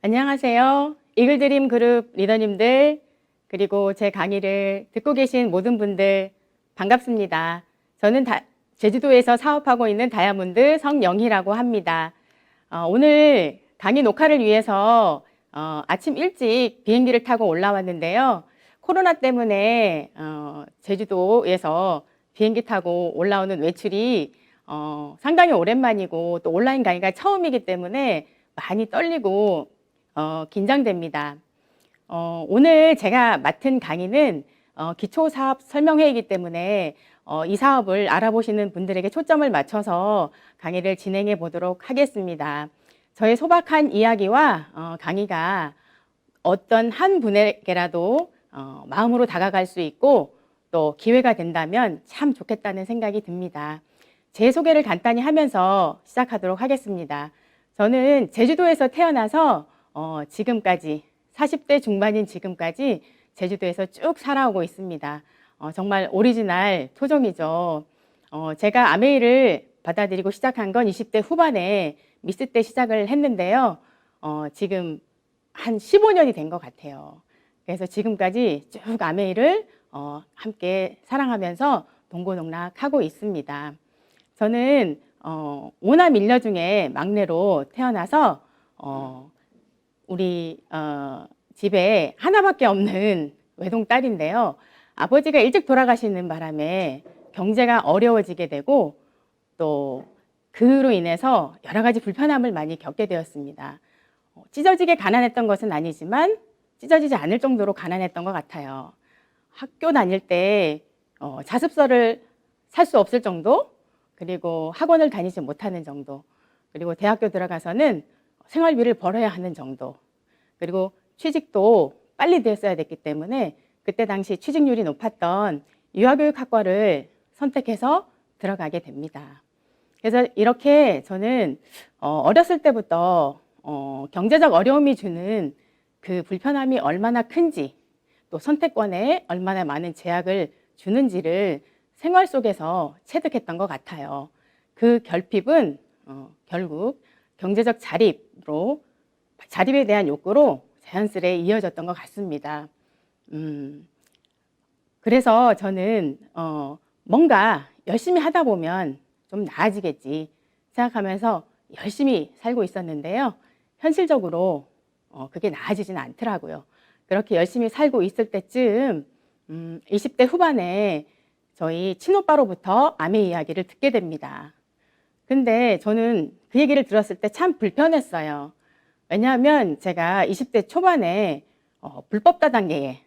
안녕하세요. 이글드림 그룹 리더님들, 그리고 제 강의를 듣고 계신 모든 분들 반갑습니다. 저는 제주도에서 사업하고 있는 다이아몬드 성영희라고 합니다. 오늘 강의 녹화를 위해서 아침 일찍 비행기를 타고 올라왔는데요. 코로나 때문에 제주도에서 비행기 타고 올라오는 외출이 상당히 오랜만이고 또 온라인 강의가 처음이기 때문에 많이 떨리고 긴장됩니다. 오늘 제가 맡은 강의는 기초사업 설명회이기 때문에 이 사업을 알아보시는 분들에게 초점을 맞춰서 강의를 진행해 보도록 하겠습니다. 저의 소박한 이야기와 강의가 어떤 한 분에게라도 마음으로 다가갈 수 있고 또 기회가 된다면 참 좋겠다는 생각이 듭니다. 제 소개를 간단히 하면서 시작하도록 하겠습니다. 저는 제주도에서 태어나서 지금까지 40대 중반인 지금까지 제주도에서 쭉 살아오고 있습니다. 정말 오리지널 토종이죠. 제가 아메이를 받아들이고 시작한 건 20대 후반에 미스 때 시작을 했는데요. 지금 한 15년이 된 것 같아요. 그래서 지금까지 쭉 아메이를 함께 사랑하면서 동고동락하고 있습니다. 저는 오남 일녀 중에 막내로 태어나서 우리 집에 하나밖에 없는 외동딸인데요. 아버지가 일찍 돌아가시는 바람에 경제가 어려워지게 되고 또 그로 인해서 여러 가지 불편함을 많이 겪게 되었습니다. 찢어지게 가난했던 것은 아니지만 찢어지지 않을 정도로 가난했던 것 같아요. 학교 다닐 때 자습서를 살 수 없을 정도, 그리고 학원을 다니지 못하는 정도, 그리고 대학교 들어가서는 생활비를 벌어야 하는 정도, 그리고 취직도 빨리 됐어야 됐기 때문에 그때 당시 취직률이 높았던 유아교육학과를 선택해서 들어가게 됩니다. 그래서 이렇게 저는 어렸을 때부터 경제적 어려움이 주는 그 불편함이 얼마나 큰지, 또 선택권에 얼마나 많은 제약을 주는지를 생활 속에서 체득했던 것 같아요. 그 결핍은 결국 경제적 자립에 대한 욕구로 자연스레 이어졌던 것 같습니다. 그래서 저는 뭔가 열심히 하다 보면 좀 나아지겠지 생각하면서 열심히 살고 있었는데요. 현실적으로 그게 나아지지는 않더라고요. 그렇게 열심히 살고 있을 때쯤 20대 후반에 저희 친오빠로부터 아메 이야기를 듣게 됩니다. 근데 저는 그 얘기를 들었을 때 참 불편했어요. 왜냐하면 제가 20대 초반에 불법 다단계에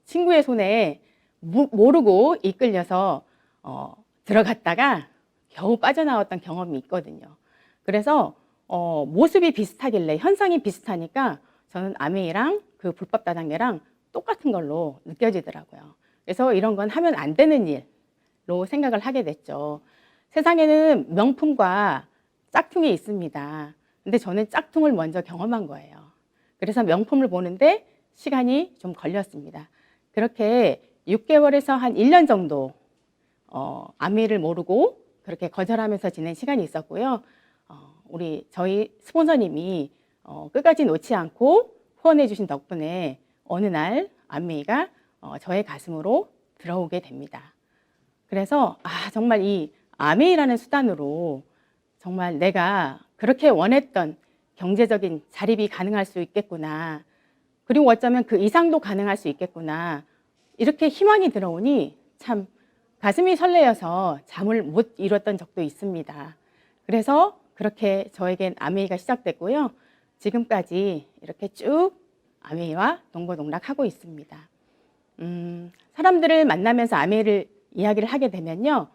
친구의 손에 모르고 이끌려서 들어갔다가 겨우 빠져나왔던 경험이 있거든요. 그래서 모습이 비슷하길래, 현상이 비슷하니까 저는 아메이랑 그 불법 다단계랑 똑같은 걸로 느껴지더라고요. 그래서 이런 건 하면 안 되는 일로 생각을 하게 됐죠. 세상에는 명품과 짝퉁이 있습니다. 근데 저는 짝퉁을 먼저 경험한 거예요. 그래서 명품을 보는데 시간이 좀 걸렸습니다. 그렇게 6개월에서 한 1년 정도 아미를 모르고 그렇게 거절하면서 지낸 시간이 있었고요. 저희 스폰서님이 끝까지 놓지 않고 후원해 주신 덕분에 어느 날 아미가 저의 가슴으로 들어오게 됩니다. 그래서 정말 이 아메이라는 수단으로 정말 내가 그렇게 원했던 경제적인 자립이 가능할 수 있겠구나. 그리고 어쩌면 그 이상도 가능할 수 있겠구나. 이렇게 희망이 들어오니 참 가슴이 설레어서 잠을 못 이뤘던 적도 있습니다. 그래서 그렇게 저에겐 아메이가 시작됐고요. 지금까지 이렇게 쭉 아메이와 동고동락하고 있습니다. 사람들을 만나면서 아메이를 이야기를 하게 되면요.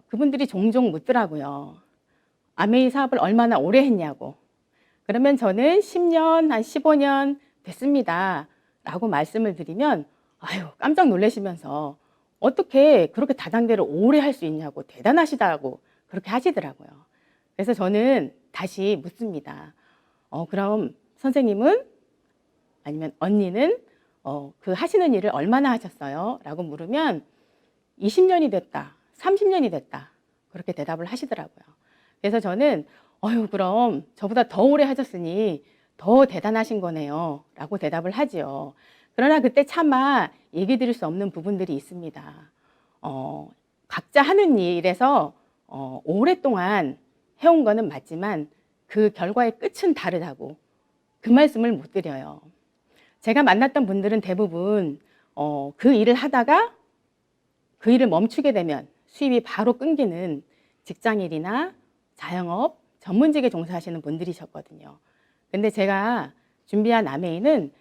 그분들이 종종 묻더라고요. 아메이 사업을 얼마나 오래 했냐고. 그러면 저는 10년, 한 15년 됐습니다. 라고 말씀을 드리면, 깜짝 놀라시면서 어떻게 그렇게 다단계를 오래 할 수 있냐고, 대단하시다고 그렇게 하시더라고요. 그래서 저는 다시 묻습니다. 그럼 선생님은 아니면 언니는 그 하시는 일을 얼마나 하셨어요? 라고 물으면 20년이 됐다, 30년이 됐다. 그렇게 대답을 하시더라고요. 그래서 저는 그럼 저보다 더 오래 하셨으니 더 대단하신 거네요 라고 대답을 하지요. 그러나 그때 차마 얘기 드릴 수 없는 부분들이 있습니다. 각자 하는 일에서 오랫동안 해온 거는 맞지만 그 결과의 끝은 다르다고 그 말씀을 못 드려요. 제가 만났던 분들은 대부분 그 일을 하다가 그 일을 멈추게 되면 수입이 바로 끊기는 직장일이나 자영업, 전문직에 종사하시는 분들이셨거든요. 근데 제가 준비한 아메이는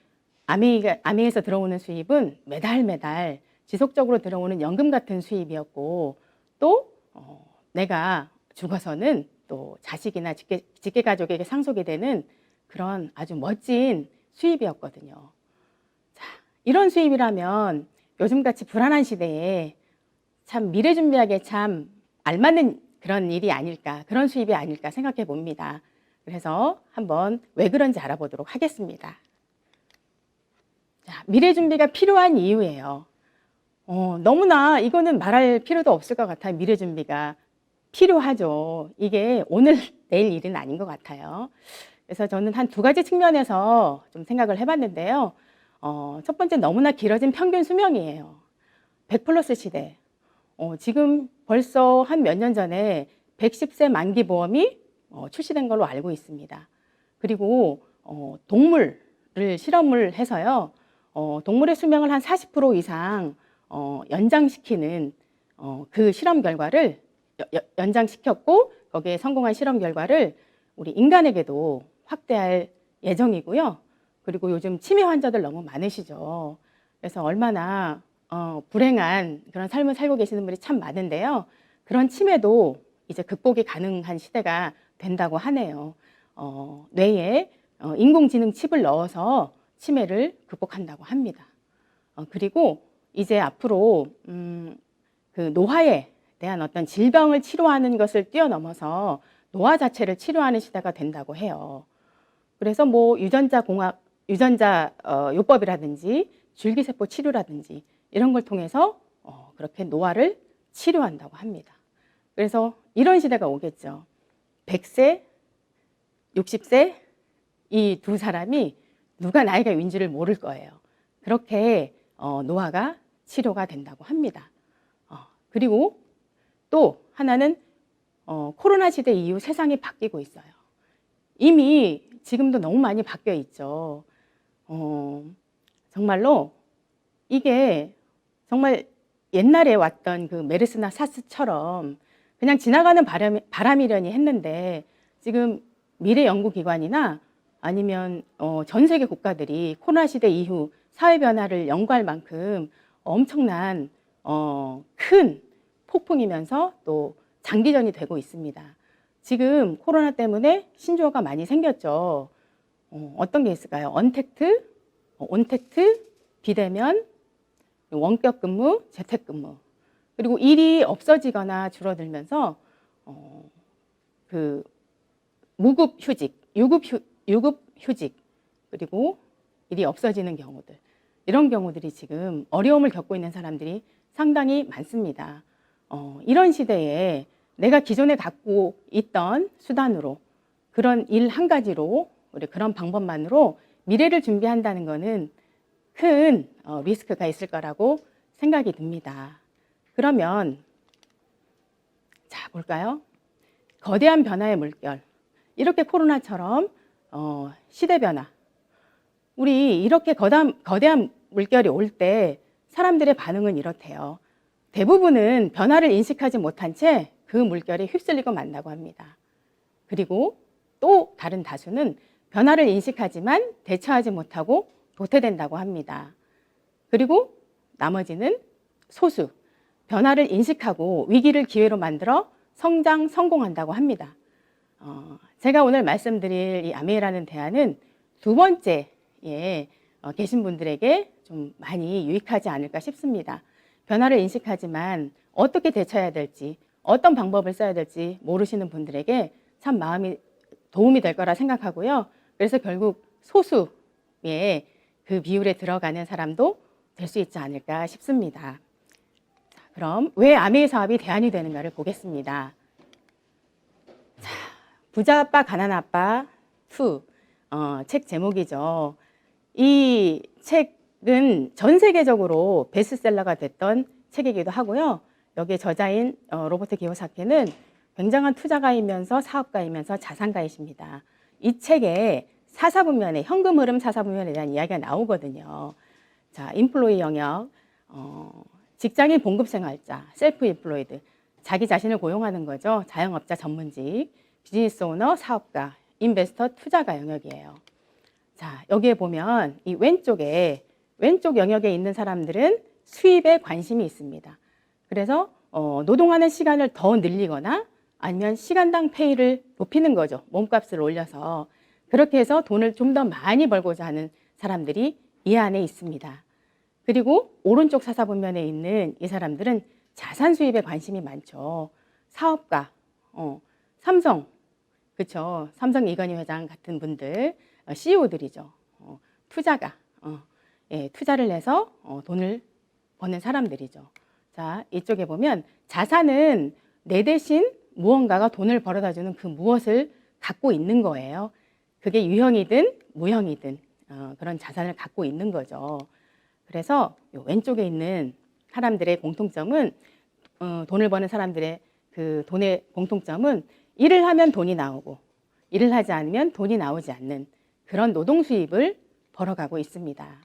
아메이에서 들어오는 수입은 매달 지속적으로 들어오는 연금 같은 수입이었고 또 내가 죽어서는 또 자식이나 직계가족에게 상속이 되는 그런 아주 멋진 수입이었거든요. 자, 이런 수입이라면 요즘같이 불안한 시대에 참 미래 준비하기에 참 알맞는 그런 일이 아닐까, 그런 수입이 아닐까 생각해 봅니다. 그래서 한번 왜 그런지 알아보도록 하겠습니다. 자, 미래 준비가 필요한 이유예요. 너무나 이거는 말할 필요도 없을 것 같아요. 미래 준비가 필요하죠. 이게 오늘 내일 일은 아닌 것 같아요. 그래서 저는 한 두 가지 측면에서 좀 생각을 해봤는데요. 첫 번째, 너무나 길어진 평균 수명이에요. 100 플러스 시대. 지금 벌써 한 몇 년 전에 110세 만기 보험이 출시된 걸로 알고 있습니다. 그리고 동물을 실험을 해서요. 동물의 수명을 한 40% 이상 연장시키는 그 실험 결과를 연장시켰고 거기에 성공한 실험 결과를 우리 인간에게도 확대할 예정이고요. 그리고 요즘 치매 환자들 너무 많으시죠. 그래서 얼마나 불행한 그런 삶을 살고 계시는 분이 참 많은데요. 그런 치매도 이제 극복이 가능한 시대가 된다고 하네요. 뇌에 인공지능 칩을 넣어서 치매를 극복한다고 합니다. 그리고 이제 앞으로 그 노화에 대한 어떤 질병을 치료하는 것을 뛰어넘어서 노화 자체를 치료하는 시대가 된다고 해요. 그래서 뭐 유전자 요법이라든지 줄기세포 치료라든지 이런 걸 통해서 그렇게 노화를 치료한다고 합니다. 그래서 이런 시대가 오겠죠. 100세, 60세 이 두 사람이 누가 나이가 윈지를 모를 거예요. 그렇게 노화가 치료가 된다고 합니다. 그리고 또 하나는 코로나 시대 이후 세상이 바뀌고 있어요. 이미 지금도 너무 많이 바뀌어 있죠. 정말로 이게 정말 옛날에 왔던 그 메르스나 사스처럼 그냥 지나가는 바람이려니 했는데 지금 미래 연구기관이나 아니면 전 세계 국가들이 코로나 시대 이후 사회 변화를 연구할 만큼 엄청난 큰 폭풍이면서 또 장기전이 되고 있습니다. 지금 코로나 때문에 신조어가 많이 생겼죠. 어떤 게 있을까요? 언택트, 온택트, 비대면, 원격 근무, 재택 근무. 그리고 일이 없어지거나 줄어들면서 그 무급 휴직, 유급 휴직, 그리고 일이 없어지는 경우들. 이런 경우들이 지금 어려움을 겪고 있는 사람들이 상당히 많습니다. 이런 시대에 내가 기존에 갖고 있던 수단으로 그런 일 한 가지로 우리 그런 방법만으로 미래를 준비한다는 것은 큰 리스크가 있을 거라고 생각이 듭니다. 그러면 자 볼까요? 거대한 변화의 물결. 이렇게 코로나처럼 시대 변화. 우리 이렇게 거대한 물결이 올 때 사람들의 반응은 이렇대요. 대부분은 변화를 인식하지 못한 채 그 물결에 휩쓸리고 만다고 합니다. 그리고 또 다른 다수는 변화를 인식하지만 대처하지 못하고 도태된다고 합니다. 그리고 나머지는 소수, 변화를 인식하고 위기를 기회로 만들어 성공한다고 합니다. 제가 오늘 말씀드릴 이 아메이라는 대안은 두 번째에 계신 분들에게 좀 많이 유익하지 않을까 싶습니다. 변화를 인식하지만 어떻게 대처해야 될지, 어떤 방법을 써야 될지 모르시는 분들에게 참 마음이 도움이 될 거라 생각하고요. 그래서 결국 소수의 그 비율에 들어가는 사람도 될 수 있지 않을까 싶습니다. 자, 그럼 왜 아메이 사업이 대안이 되는가를 보겠습니다. 자, 부자 아빠, 가난 아빠 2. 책 제목이죠. 이 책은 전 세계적으로 베스트셀러가 됐던 책이기도 하고요. 여기에 저자인 로버트 기요사키는 굉장한 투자가이면서 사업가이면서 자산가이십니다. 이 책에 사사분면에 현금 흐름 사사분면에 대한 이야기가 나오거든요. 자, 인플로이 영역, 직장인 봉급생활자, 셀프 인플로이드, 자기 자신을 고용하는 거죠. 자영업자 전문직, 비즈니스 오너, 사업가, 인베스터, 투자가 영역이에요. 자, 여기에 보면 이 왼쪽 영역에 있는 사람들은 수입에 관심이 있습니다. 그래서 노동하는 시간을 더 늘리거나 아니면 시간당 페이를 높이는 거죠. 몸값을 올려서. 그렇게 해서 돈을 좀 더 많이 벌고자 하는 사람들이 이 안에 있습니다. 그리고 오른쪽 사사분면에 있는 이 사람들은 자산 수입에 관심이 많죠. 사업가, 삼성, 그렇죠. 삼성 이건희 회장 같은 분들, CEO들이죠. 투자가, 예, 투자를 해서 돈을 버는 사람들이죠. 자, 이쪽에 보면 자산은 내 대신 무언가가 돈을 벌어다 주는 그 무엇을 갖고 있는 거예요. 그게 유형이든 무형이든 그런 자산을 갖고 있는 거죠. 그래서 왼쪽에 있는 사람들의 공통점은 돈을 버는 사람들의 그 돈의 공통점은 일을 하면 돈이 나오고 일을 하지 않으면 돈이 나오지 않는 그런 노동 수입을 벌어가고 있습니다.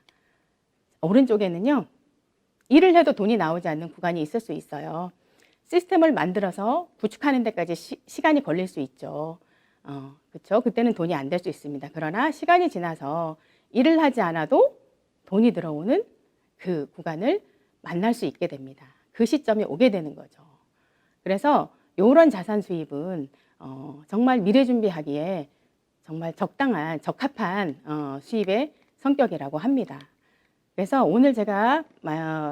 오른쪽에는요, 일을 해도 돈이 나오지 않는 구간이 있을 수 있어요. 시스템을 만들어서 구축하는 데까지 시간이 걸릴 수 있죠. 그렇죠? 그때는 돈이 안 될 수 있습니다. 그러나 시간이 지나서 일을 하지 않아도 돈이 들어오는 그 구간을 만날 수 있게 됩니다. 그 시점에 오게 되는 거죠. 그래서 이런 자산 수입은 정말 미래 준비하기에 정말 적합한 수입의 성격이라고 합니다. 그래서 오늘 제가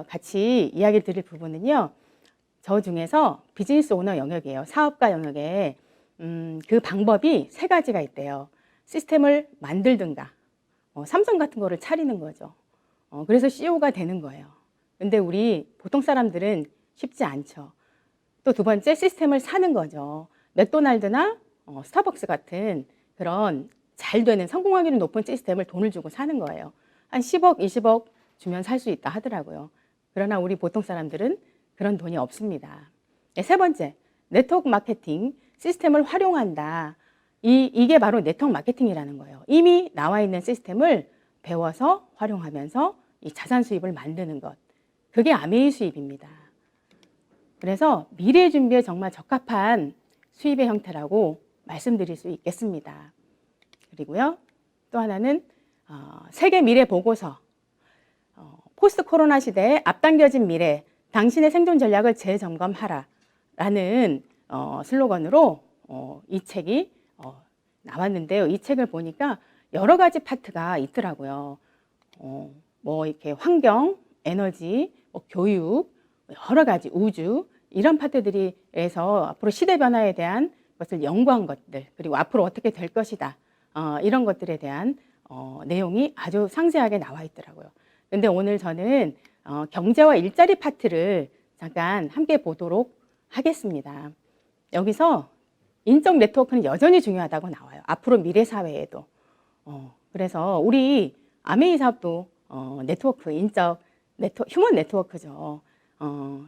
같이 이야기 드릴 부분은요, 저 중에서 비즈니스 오너 영역이에요. 사업가 영역에 그 방법이 3가지가 있대요. 시스템을 만들든가, 삼성 같은 거를 차리는 거죠. 그래서 CEO가 되는 거예요. 근데 우리 보통 사람들은 쉽지 않죠. 또 두 번째, 시스템을 사는 거죠. 맥도날드나 스타벅스 같은 그런 잘 되는 성공하기는 높은 시스템을 돈을 주고 사는 거예요. 한 10억, 20억 주면 살 수 있다 하더라고요. 그러나 우리 보통 사람들은 그런 돈이 없습니다. 네, 3번째, 네트워크 마케팅, 시스템을 활용한다. 이게 바로 네트워크 마케팅이라는 거예요. 이미 나와 있는 시스템을 배워서 활용하면서 이 자산 수입을 만드는 것. 그게 아메이 수입입니다. 그래서 미래 준비에 정말 적합한 수입의 형태라고 말씀드릴 수 있겠습니다. 그리고요, 또 하나는 세계 미래 보고서, 포스트 코로나 시대에 앞당겨진 미래, 당신의 생존 전략을 재점검하라 라는 슬로건으로 이 책이 나왔는데요. 이 책을 보니까 여러 가지 파트가 있더라고요. 뭐 이렇게 환경, 에너지, 뭐 교육, 여러 가지 우주 이런 파트들이 해서 앞으로 시대 변화에 대한 것을 연구한 것들, 그리고 앞으로 어떻게 될 것이다, 이런 것들에 대한 내용이 아주 상세하게 나와 있더라고요. 근데 오늘 저는 경제와 일자리 파트를 잠깐 함께 보도록 하겠습니다. 여기서 인적 네트워크는 여전히 중요하다고 나와요. 앞으로 미래 사회에도. 그래서 우리 아메이 사업도 네트워크, 휴먼 네트워크죠.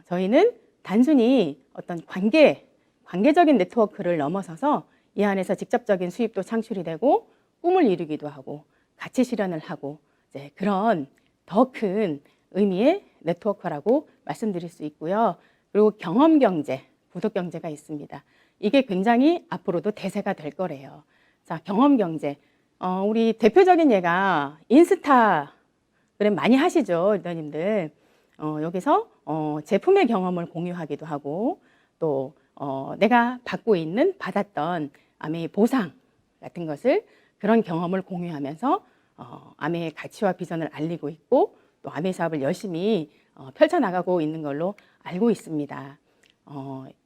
저희는 단순히 어떤 관계적인 네트워크를 넘어서서 이 안에서 직접적인 수입도 창출이 되고 꿈을 이루기도 하고 가치 실현을 하고 이제 그런 더 큰 의미의 네트워크라고 말씀드릴 수 있고요. 그리고 경험 경제, 구독 경제가 있습니다. 이게 굉장히 앞으로도 대세가 될 거래요. 자, 경험 경제. 우리 대표적인 예가 인스타그램 많이 하시죠, 리더님들. 여기서 제품의 경험을 공유하기도 하고 또 내가 받았던 아메이 보상 같은 것을 그런 경험을 공유하면서 아메이의 가치와 비전을 알리고 있고 또 아메이 사업을 열심히 펼쳐나가고 있는 걸로 알고 있습니다.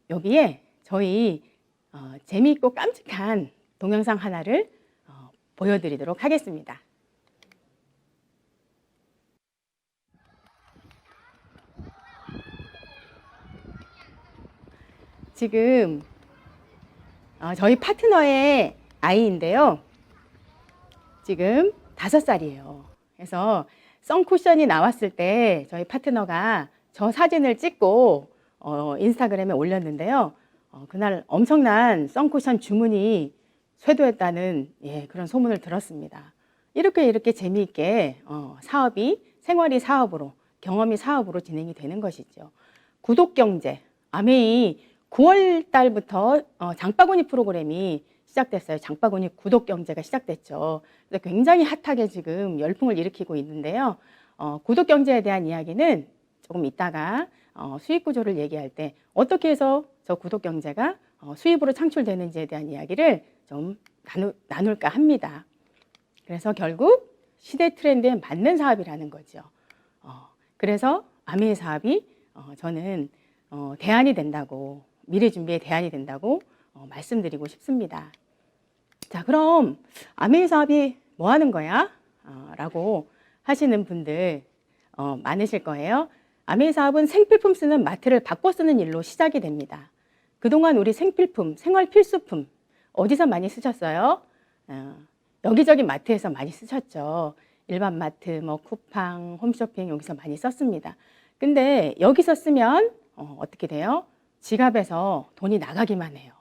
여기에 저희 재미있고 깜찍한 동영상 하나를 보여드리도록 하겠습니다. 지금 저희 파트너의 아이인데요. 지금 5살이에요. 그래서 선쿠션이 나왔을 때 저희 파트너가 저 사진을 찍고 인스타그램에 올렸는데요. 그날 엄청난 선쿠션 주문이 쇄도했다는 그런 소문을 들었습니다. 이렇게 재미있게 사업이 생활이 사업으로, 경험이 사업으로 진행이 되는 것이죠. 구독경제, 아메이 9월 달부터 장바구니 프로그램이 시작됐어요. 장바구니 구독경제가 시작됐죠. 그래서 굉장히 핫하게 지금 열풍을 일으키고 있는데요. 구독경제에 대한 이야기는 조금 이따가 수익 구조를 얘기할 때 어떻게 해서 저 구독경제가 수입으로 창출되는지에 대한 이야기를 좀 나눌까 합니다. 그래서 결국 시대 트렌드에 맞는 사업이라는 거죠. 그래서 아메이 사업이 저는 대안이 된다고, 미래 준비의 대안이 된다고 말씀드리고 싶습니다. 자, 그럼 아메이 사업이 뭐 하는 거야? 라고 하시는 분들 많으실 거예요. 아메이 사업은 생필품 쓰는 마트를 바꿔 쓰는 일로 시작이 됩니다. 그동안 우리 생필품, 생활 필수품 어디서 많이 쓰셨어요? 여기저기 마트에서 많이 쓰셨죠. 일반 마트, 뭐 쿠팡, 홈쇼핑 여기서 많이 썼습니다. 근데 여기서 쓰면 어떻게 돼요? 지갑에서 돈이 나가기만 해요.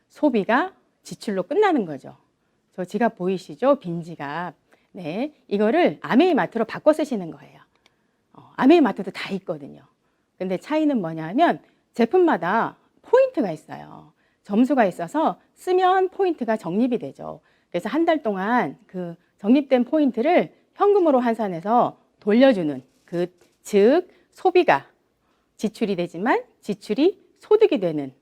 소비가 지출로 끝나는 거죠. 저 지갑 보이시죠? 빈 지갑. 네, 이거를 아메이 마트로 바꿔 쓰시는 거예요. 아메이 마트도 다 있거든요. 근데 차이는 뭐냐면 제품마다 포인트가 있어요. 점수가 있어서 쓰면 포인트가 적립이 되죠. 그래서 한 달 동안 그 적립된 포인트를 현금으로 환산해서 돌려주는 즉 소비가 지출이 되지만 지출이 소득이 되는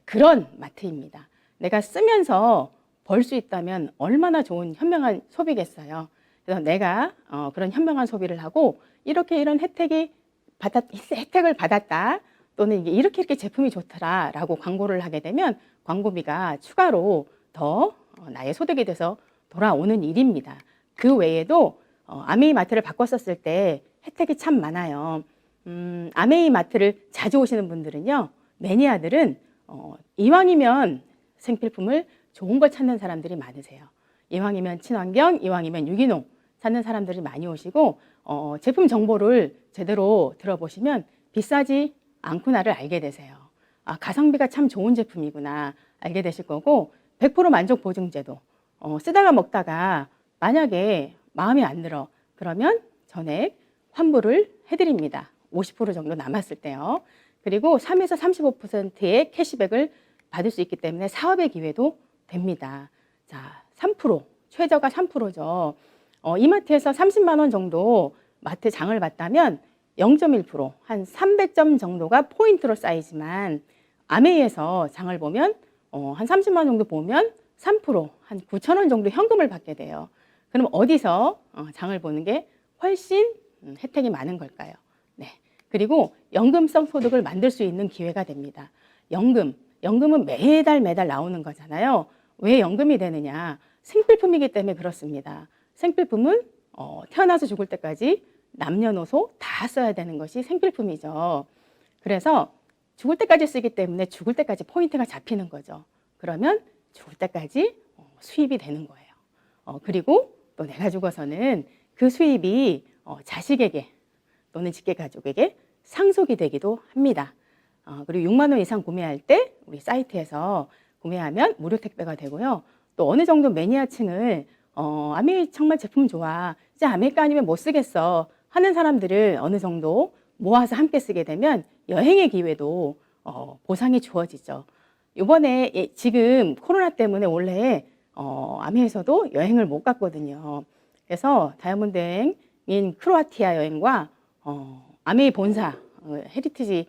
그런 마트입니다. 내가 쓰면서 벌 수 있다면 얼마나 좋은 현명한 소비겠어요. 그래서 내가 그런 현명한 소비를 하고 이런 혜택을 받았다 또는 이렇게 제품이 좋더라라고 광고를 하게 되면 광고비가 추가로 더 나의 소득이 돼서 돌아오는 일입니다. 그 외에도 아메이 마트를 바꿨었을 때 혜택이 참 많아요. 아메이 마트를 자주 오시는 분들은요, 매니아들은 이왕이면 생필품을 좋은 걸 찾는 사람들이 많으세요. 이왕이면 친환경, 이왕이면 유기농 찾는 사람들이 많이 오시고 제품 정보를 제대로 들어보시면 비싸지 않구나를 알게 되세요. 아, 가성비가 참 좋은 제품이구나 알게 되실 거고 100% 만족 보증제도 쓰다가 먹다가 만약에 마음에 안 들어 그러면 전액 환불을 해드립니다. 50% 정도 남았을 때요. 그리고 3에서 35%의 캐시백을 받을 수 있기 때문에 사업의 기회도 됩니다. 자, 3%, 최저가 3%죠. 이마트에서 30만 원 정도 마트 장을 봤다면 0.1%, 한 300점 정도가 포인트로 쌓이지만 아메이에서 장을 보면 한 30만 원 정도 보면 3%, 한 9천 원 정도 현금을 받게 돼요. 그럼 어디서 장을 보는 게 훨씬 혜택이 많은 걸까요? 네. 그리고 연금성 소득을 만들 수 있는 기회가 됩니다. 연금은 매달 나오는 거잖아요. 왜 연금이 되느냐? 생필품이기 때문에 그렇습니다. 생필품은 태어나서 죽을 때까지 남녀노소 다 써야 되는 것이 생필품이죠. 그래서 죽을 때까지 쓰기 때문에 죽을 때까지 포인트가 잡히는 거죠. 그러면 죽을 때까지 수입이 되는 거예요. 그리고 또 내가 죽어서는 그 수입이 자식에게 또는 직계가족에게 상속이 되기도 합니다. 그리고 6만 원 이상 구매할 때 우리 사이트에서 구매하면 무료 택배가 되고요. 또 어느 정도 매니아층을 아메이 정말 제품 좋아. 이제 아메이가 아니면 못 쓰겠어 하는 사람들을 어느 정도 모아서 함께 쓰게 되면 여행의 기회도 보상이 주어지죠. 이번에 지금 코로나 때문에 원래 아메이에서도 여행을 못 갔거든요. 그래서 다이아몬드 여행인 크로아티아 여행과 아메이 본사 헤리티지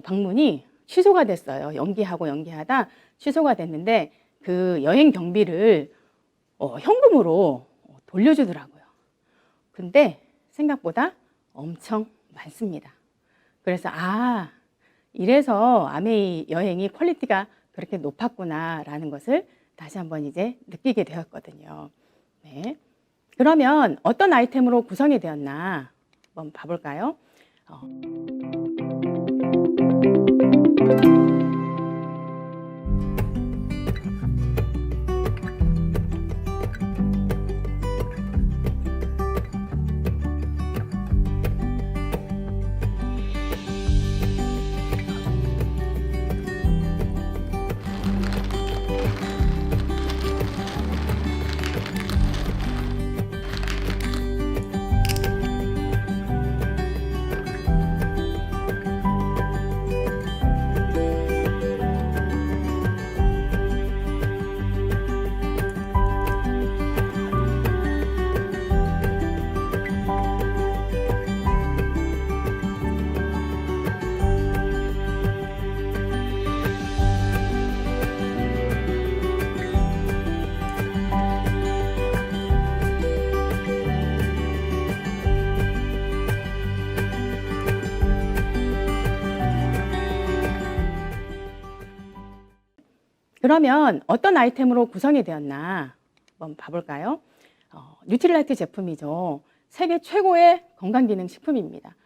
방문이 취소가 됐어요. 연기하다 취소가 됐는데 그 여행 경비를 현금으로 돌려주더라고요. 근데 생각보다 엄청 많습니다. 그래서 이래서 아메이 여행이 퀄리티가 그렇게 높았구나라는 것을 다시 한번 이제 느끼게 되었거든요. 네. 그러면 어떤 아이템으로 구성이 되었나 한번 봐볼까요? 그러면 어떤 아이템으로 구성이 되었나 한번 봐볼까요? 뉴트릴라이트 제품이죠. 세계 최고의 건강기능식품입니다.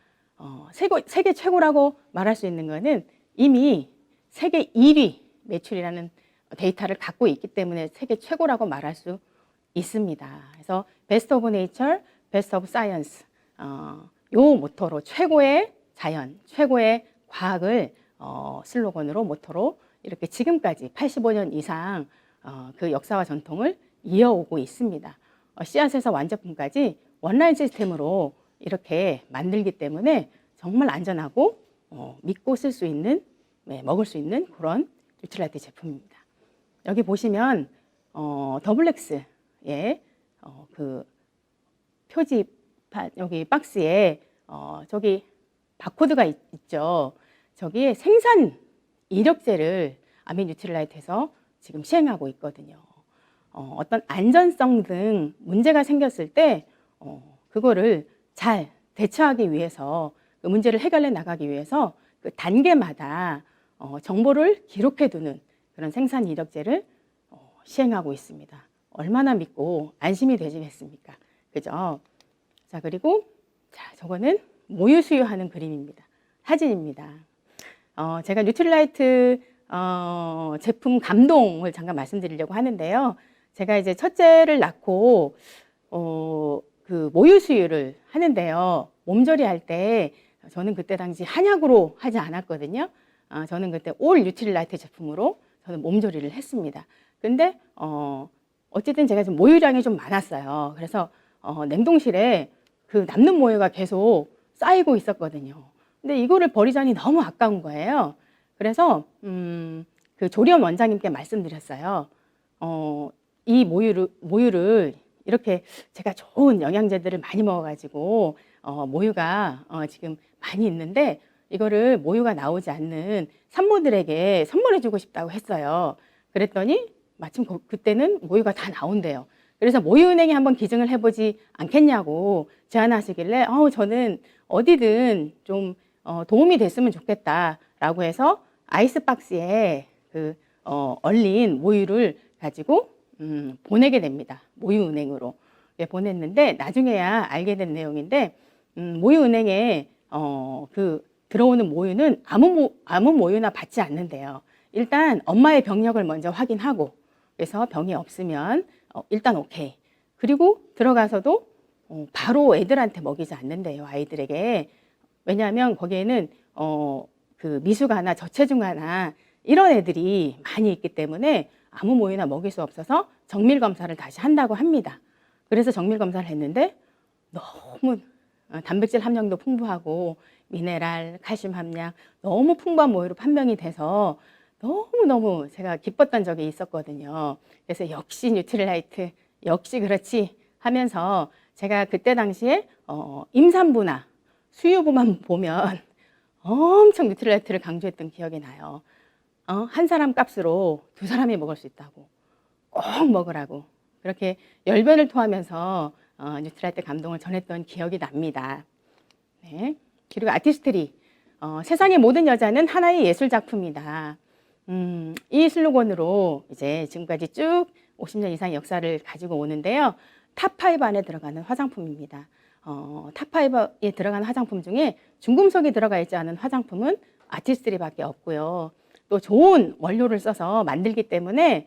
세계 최고라고 말할 수 있는 것은 이미 세계 1위 매출이라는 데이터를 갖고 있기 때문에 세계 최고라고 말할 수 있습니다. 그래서 베스트 오브 네이처, 베스트 오브 사이언스, 요 모토로 최고의 자연, 최고의 과학을 슬로건으로 모토로 이렇게 지금까지 85년 이상 그 역사와 전통을 이어오고 있습니다. 씨앗에서 완제품까지 원라인 시스템으로 이렇게 만들기 때문에 정말 안전하고 믿고 쓸 수 있는, 먹을 수 있는 그런 뉴트릴라이트 제품입니다. 여기 보시면 더블렉스의 그 표지판 여기 박스에 저기 바코드가 있죠. 저기에 생산 이력제를 아미 뉴트릴라이트에서 지금 시행하고 있거든요. 어떤 안전성 등 문제가 생겼을 때 그거를 잘 대처하기 위해서 그 문제를 해결해 나가기 위해서 그 단계마다 정보를 기록해 두는 그런 생산 이력제를 시행하고 있습니다. 얼마나 믿고 안심이 되시겠습니까? 그죠? 자, 그리고 자, 저거는 모유 수유하는 그림입니다. 사진입니다. 제가 뉴트릴라이트 제품 감동을 잠깐 말씀드리려고 하는데요. 제가 이제 첫째를 낳고 그 모유 수유를 하는데요. 몸조리 할 때 저는 그때 당시 한약으로 하지 않았거든요. 저는 그때 올 뉴트릴라이트 제품으로 저는 몸조리를 했습니다. 근데 어쨌든 제가 좀 모유량이 좀 많았어요. 그래서 냉동실에 그 남는 모유가 계속 쌓이고 있었거든요. 근데 이거를 버리자니 너무 아까운 거예요. 그래서 그 조리원 원장님께 말씀드렸어요. 이 모유를 이렇게 제가 좋은 영양제들을 많이 먹어가지고 모유가 지금 많이 있는데 이거를 모유가 나오지 않는 산모들에게 선물해주고 싶다고 했어요. 그랬더니 마침 그때는 모유가 다 나온대요. 그래서 모유은행에 한번 기증을 해보지 않겠냐고 제안하시길래 저는 어디든 좀 도움이 됐으면 좋겠다라고 해서 아이스박스에 그 얼린 모유를 가지고 보내게 됩니다. 모유은행으로 보냈는데 나중에야 알게 된 내용인데 모유은행에 그 들어오는 모유는 아무 모유나 받지 않는데요. 일단 엄마의 병력을 먼저 확인하고 그래서 병이 없으면 일단 오케이. 그리고 들어가서도 바로 애들한테 먹이지 않는데요. 아이들에게. 왜냐하면 거기에는 그 미숙아나 저체중아나 이런 애들이 많이 있기 때문에 아무 모유나 먹일 수 없어서 정밀 검사를 다시 한다고 합니다. 그래서 정밀 검사를 했는데 너무 단백질 함량도 풍부하고 미네랄, 칼슘 함량 너무 풍부한 모유로 판명이 돼서 너무너무 제가 기뻤던 적이 있었거든요. 그래서 역시 뉴트릴라이트, 역시 그렇지 하면서 제가 그때 당시에 임산부나 수유부만 보면 엄청 뉴트릴라이트를 강조했던 기억이 나요. 한 사람 값으로 두 사람이 먹을 수 있다고. 꼭 먹으라고. 그렇게 열변을 토하면서 뉴트릴라이트 감동을 전했던 기억이 납니다. 네. 그리고 아티스트리. 세상의 모든 여자는 하나의 예술 작품이다. 이 슬로건으로 이제 지금까지 쭉 50년 이상 역사를 가지고 오는데요. 탑5 안에 들어가는 화장품입니다. 탑5에 들어가는 화장품 중에 중금속이 들어가 있지 않은 화장품은 아티스트리밖에 없고요. 또 좋은 원료를 써서 만들기 때문에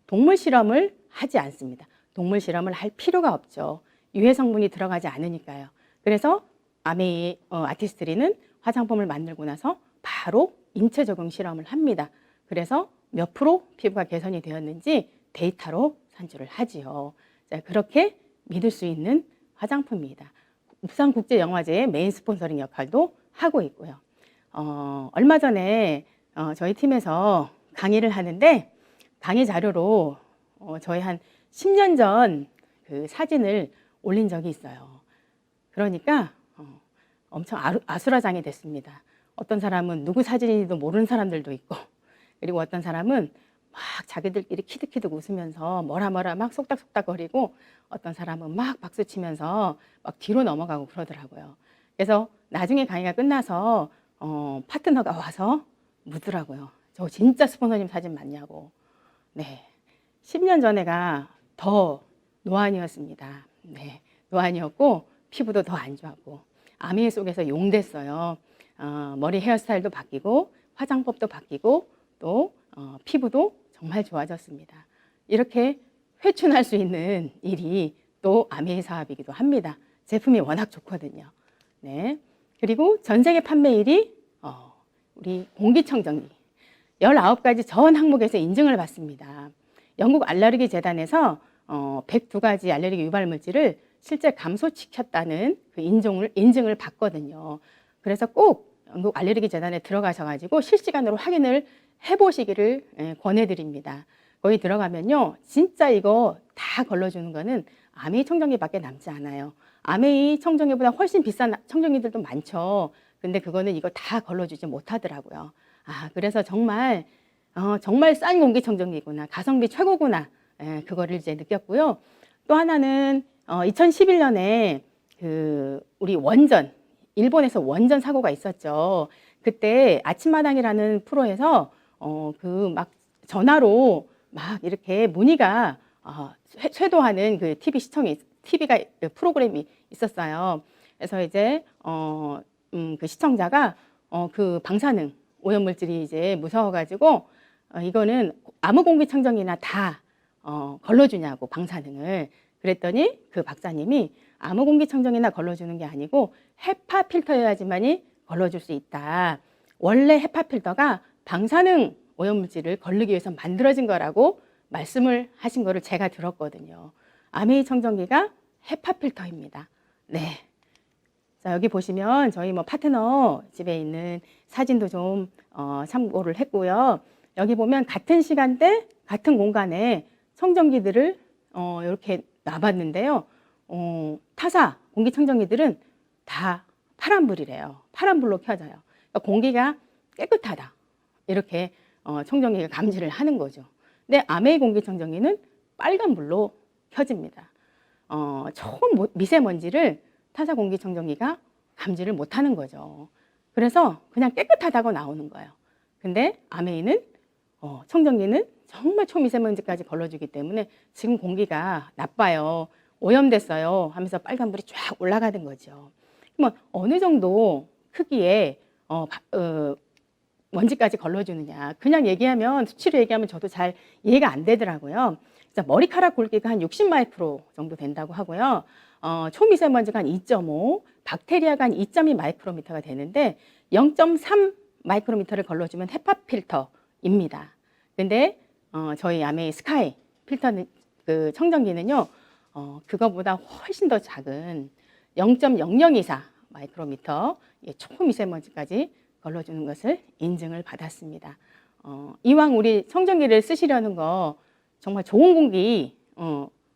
동물 실험을 하지 않습니다. 동물 실험을 할 필요가 없죠. 유해 성분이 들어가지 않으니까요. 그래서 아메이 아티스트리는 화장품을 만들고 나서 바로 인체 적용 실험을 합니다. 그래서 몇 프로 피부가 개선이 되었는지 데이터로 산출을 하지요. 자, 그렇게 믿을 수 있는 화장품입니다. 부산국제영화제의 메인 스폰서링 역할도 하고 있고요. 얼마 전에 저희 팀에서 강의를 하는데 강의 자료로 저희 한 10년 전 그 사진을 올린 적이 있어요. 그러니까 엄청 아수라장이 됐습니다. 어떤 사람은 누구 사진인지도 모르는 사람들도 있고 그리고 어떤 사람은 막 자기들끼리 키득키득 웃으면서 뭐라 막 속닥속닥거리고 어떤 사람은 막 박수치면서 막 뒤로 넘어가고 그러더라고요. 그래서 나중에 강의가 끝나서 파트너가 와서 묻더라고요. 저 진짜 스폰서님 사진 맞냐고. 네. 10년 전에가 더 노안이었습니다. 네. 노안이었고, 피부도 더 안 좋았고, 아미 속에서 용됐어요. 머리 헤어스타일도 바뀌고, 화장법도 바뀌고, 또, 피부도 정말 좋아졌습니다. 이렇게 회춘할 수 있는 일이 또 아메이 사업이기도 합니다. 제품이 워낙 좋거든요. 네. 그리고 전 세계 판매일이 우리 공기청정기 19가지 전 항목에서 인증을 받습니다. 영국 알레르기 재단에서 102가지 알레르기 유발 물질을 실제 감소시켰다는 그 인증을 받거든요. 그래서 꼭 영국 알레르기 재단에 들어가셔가지고 실시간으로 확인을 해보시기를 권해드립니다. 거기 들어가면요, 진짜 이거 다 걸러주는 거는 아메이 청정기밖에 남지 않아요. 아메이 청정기보다 훨씬 비싼 청정기들도 많죠. 근데 그거는 이거 다 걸러주지 못하더라고요. 그래서 정말 정말 싼 공기청정기구나, 가성비 최고구나, 그거를 이제 느꼈고요. 또 하나는 2011년에 우리 일본에서 원전 사고가 있었죠. 그때 아침마당이라는 프로에서 막 전화로 막 이렇게 문의가 쇄도하는 그 TV가 프로그램이 있었어요. 그래서 이제 그 시청자가 그 방사능 오염물질이 이제 무서워가지고 이거는 아무 공기청정기나 다 걸러주냐고, 방사능을. 그랬더니 그 박사님이 아무 공기청정기나 걸러주는 게 아니고 헤파 필터여야지만이 걸러줄 수 있다. 원래 헤파 필터가 방사능 오염물질을 걸르기 위해서 만들어진 거라고 말씀을 하신 거를 제가 들었거든요. 아메이 청정기가 헤파 필터입니다. 네. 자, 여기 보시면 저희 파트너 집에 있는 사진도 좀 참고를 했고요. 여기 보면 같은 시간대, 같은 공간에 청정기들을 이렇게 놔봤는데요. 타사 공기청정기들은 다 파란불이래요. 파란불로 켜져요. 그러니까 공기가 깨끗하다, 이렇게 청정기가 감지를 하는 거죠. 근데 아메이 공기청정기는 빨간불로 켜집니다. 초미세먼지를 타사 공기청정기가 감지를 못하는 거죠. 그래서 그냥 깨끗하다고 나오는 거예요. 근데 아메이는 청정기는 정말 초미세먼지까지 걸러주기 때문에 지금 공기가 나빠요, 오염됐어요 하면서 빨간불이 쫙 올라가는 거죠. 그러면 어느 정도 크기의 먼지까지 걸러주느냐, 그냥 얘기하면, 수치로 얘기하면 저도 잘 이해가 안 되더라고요. 머리카락 굵기가 한 60마이크로 정도 된다고 하고요. 초미세먼지가 한 2.5, 박테리아가 한 2.2 마이크로미터가 되는데 0.3 마이크로미터를 걸러주면 헤파 필터입니다. 근데 저희 아메이 스카이 필터는, 그 청정기는요, 그거보다 훨씬 더 작은 0.0024 마이크로미터 초미세먼지까지 걸러주는 것을 인증을 받았습니다. 이왕 우리 청정기를 쓰시려는 거 정말 좋은 공기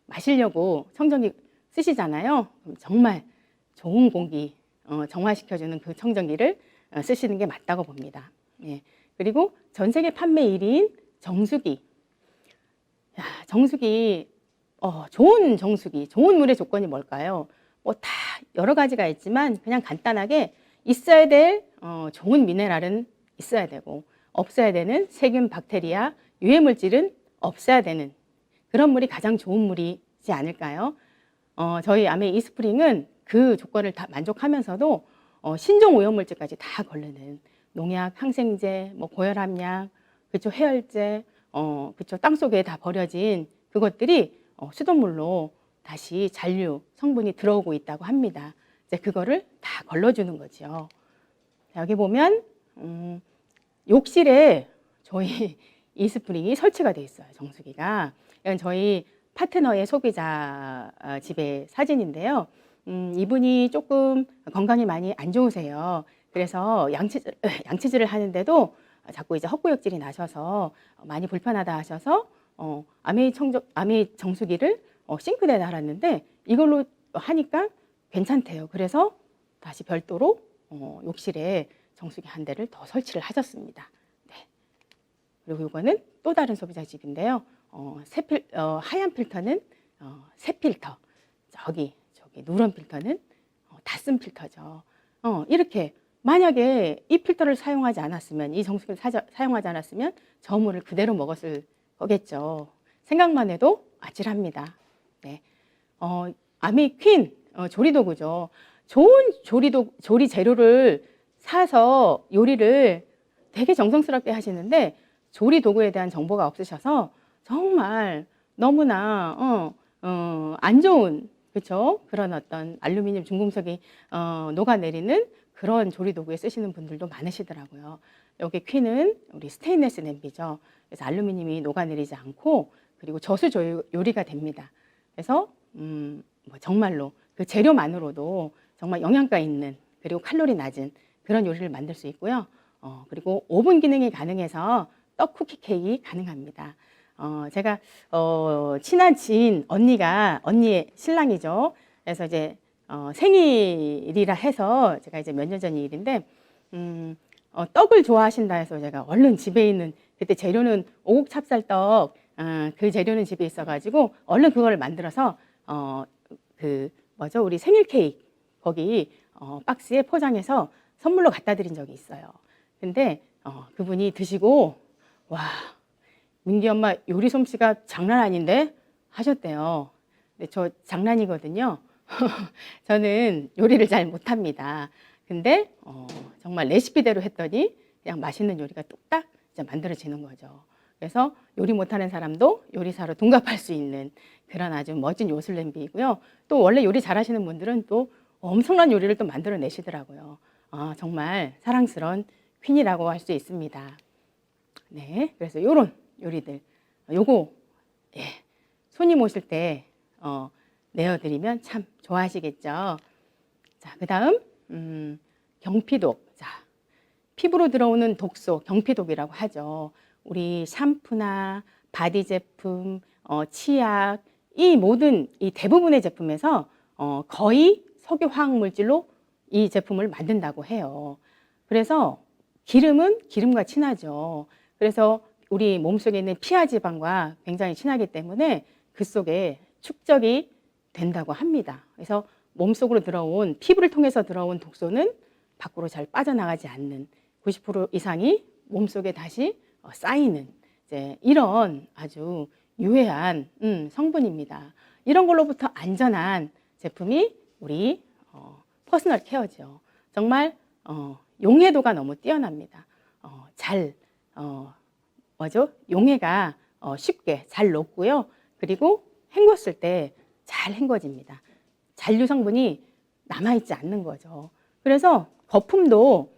마시려고 청정기 쓰시잖아요. 그럼 정말 좋은 공기 정화시켜주는 그 청정기를 쓰시는 게 맞다고 봅니다. 예. 그리고 전 세계 판매 1위인 정수기. 정수기, 좋은 정수기, 좋은 물의 조건이 뭘까요? 다 여러 가지가 있지만 그냥 간단하게 있어야 될 좋은 미네랄은 있어야 되고, 없어야 되는 세균, 박테리아, 유해물질은 없어야 되는 그런 물이 가장 좋은 물이지 않을까요? 저희 아메이 이스프링은 그 조건을 다 만족하면서도 신종 오염물질까지 다 걸르는 농약, 항생제, 고혈압약, 그쵸, 해열제, 그쵸, 땅속에 다 버려진 그것들이 수돗물로 다시 잔류 성분이 들어오고 있다고 합니다. 이제 그거를 다 걸러주는 거죠. 여기 보면 욕실에 저희 이스프링이 설치가 돼 있어요. 정수기가. 이건 저희 파트너의 소비자 집의 사진인데요. 이분이 조금 건강이 많이 안 좋으세요. 그래서 양치질을 하는데도 자꾸 이제 헛구역질이 나셔서 많이 불편하다 하셔서 아메이 정수기를 싱크대에 달았는데 이걸로 하니까 괜찮대요. 그래서 다시 별도로 욕실에 정수기 한 대를 더 설치를 하셨습니다. 네. 그리고 이거는 또 다른 소비자 집인데요. 하얀 필터는 새 필터, 저기 누런 필터는 다 쓴 필터죠. 이렇게 만약에 이 필터를 사용하지 않았으면, 이 정수기를 사용하지 않았으면 저 물을 그대로 먹었을 거겠죠. 생각만 해도 아찔합니다. 네. 아미 퀸 조리도구죠. 좋은 조리 재료를 사서 요리를 되게 정성스럽게 하시는데 조리 도구에 대한 정보가 없으셔서 정말 너무나 안 좋은, 그렇죠? 그런 어떤 알루미늄 중금속이 녹아내리는 그런 조리 도구에 쓰시는 분들도 많으시더라고요. 여기 퀸은 우리 스테인레스 냄비죠. 그래서 알루미늄이 녹아내리지 않고 그리고 저수 요리가 됩니다. 그래서 뭐 정말로 그 재료만으로도 정말 영양가 있는 그리고 칼로리 낮은 그런 요리를 만들 수 있고요. 그리고 오븐 기능이 가능해서 떡, 쿠키, 케이크 가능합니다. 제가 친한 지인 언니의 신랑이죠. 그래서 이제 생일이라 해서 제가 이제 몇 년 전 일인데 떡을 좋아하신다 해서 제가 얼른 집에 있는 그때 재료는 오곡 찹쌀떡 그 재료는 집에 있어가지고 얼른 그거를 만들어서 우리 생일 케이크 거기 박스에 포장해서 선물로 갖다 드린 적이 있어요. 근데 그분이 드시고 와, 민기 엄마 요리 솜씨가 장난 아닌데 하셨대요. 근데 저 장난이거든요. 저는 요리를 잘 못합니다. 근데 정말 레시피대로 했더니 그냥 맛있는 요리가 뚝딱 이제 만들어지는 거죠. 그래서 요리 못하는 사람도 요리사로 둔갑할 수 있는 그런 아주 멋진 요술 냄비이고요. 또 원래 요리 잘하시는 분들은 또 엄청난 요리를 또 만들어내시더라고요. 정말 사랑스러운 퀸이라고 할 수 있습니다. 네, 그래서 요런 요리들 요거 예, 손님 오실 때 내어드리면 참 좋아하시겠죠. 자, 그 다음 경피독. 자, 피부로 들어오는 독소 경피독이라고 하죠. 우리 샴푸나 바디 제품, 치약 이 모든 이 대부분의 제품에서 거의 석유 화학 물질로 이 제품을 만든다고 해요. 그래서 기름은 기름과 친하죠. 그래서 우리 몸속에 있는 피하 지방과 굉장히 친하기 때문에 그 속에 축적이 된다고 합니다. 그래서 몸속으로 들어온 피부를 통해서 들어온 독소는 밖으로 잘 빠져나가지 않는 90% 이상이 몸속에 다시 쌓이는 이제 이런 아주 유해한 성분입니다. 이런 걸로부터 안전한 제품이 우리 퍼스널 케어죠. 정말 용해도가 너무 뛰어납니다. 용해가 쉽게 잘 녹고요. 그리고 헹궜을 때 잘 헹궈집니다. 잔류 성분이 남아있지 않는 거죠. 그래서 거품도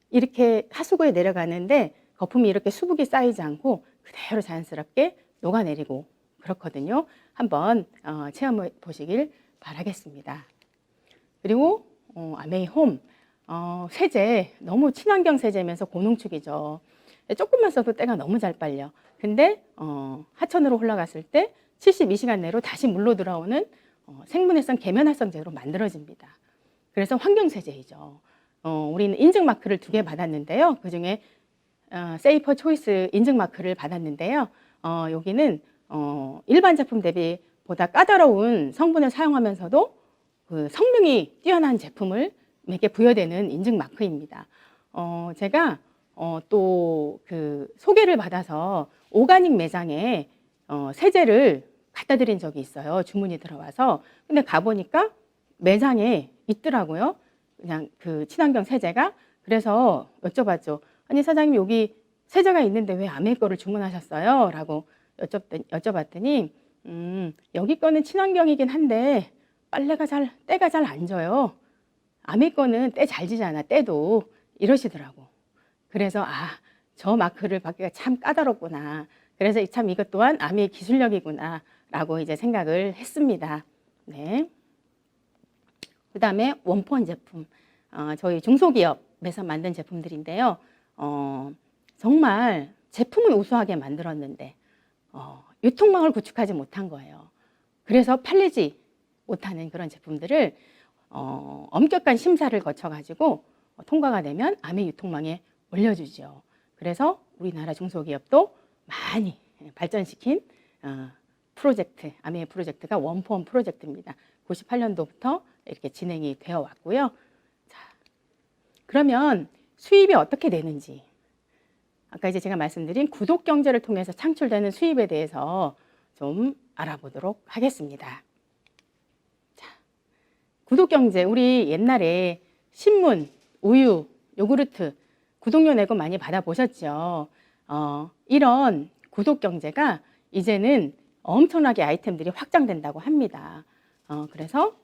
이렇게 하수구에 내려가는데 거품이 이렇게 수북이 쌓이지 않고 그대로 자연스럽게 녹아내리고 그렇거든요. 한번 체험해 보시길 바라겠습니다. 그리고 아메이 홈 세제 너무 친환경 세제면서 고농축이죠. 조금만 써도 때가 너무 잘 빨려. 근데 하천으로 올라갔을 때 72시간 내로 다시 물로 들어오는 생분해성 계면활성제로 만들어집니다. 그래서 환경세제이죠. 우리는 인증 마크를 2개 받았는데요. 그 중에 세이퍼 초이스 인증 마크를 받았는데요. 여기는 일반 제품 대비 보다 까다로운 성분을 사용하면서도 그 성능이 뛰어난 제품을 에게 부여되는 인증 마크입니다. 제가 또 그 소개를 받아서 오가닉 매장에 세제를 갖다 드린 적이 있어요. 주문이 들어와서. 근데 가보니까 매장에 있더라고요. 그냥 그 친환경 세제가. 그래서 여쭤봤죠. 아니 사장님 여기 세제가 있는데 왜 아메 거를 주문하셨어요? 라고 여쭤봤더니 여기 거는 친환경이긴 한데 때가 잘 안 져요. 아메 거는 때 잘 지잖아. 때도. 이러시더라고. 그래서 저 마크를 받기가 참 까다롭구나. 그래서 참 이것 또한 아미의 기술력이구나 라고 이제 생각을 했습니다. 네. 그 다음에 원폰 제품. 저희 중소기업에서 만든 제품들인데요. 정말 제품은 우수하게 만들었는데 유통망을 구축하지 못한 거예요. 그래서 팔리지 못하는 그런 제품들을 엄격한 심사를 거쳐가지고 통과가 되면 아메 유통망에 올려주죠. 그래서 우리나라 중소기업도 많이 발전시킨 프로젝트, 아메 프로젝트가 원포원 프로젝트입니다. 98년도부터 이렇게 진행이 되어 왔고요. 자, 그러면 수입이 어떻게 되는지. 아까 이제 제가 말씀드린 구독 경제를 통해서 창출되는 수입에 대해서 좀 알아보도록 하겠습니다. 자, 구독 경제, 우리 옛날에 신문, 우유, 요구르트 구독료 내고 많이 받아보셨죠? 이런 구독 경제가 이제는 엄청나게 아이템들이 확장된다고 합니다. 그래서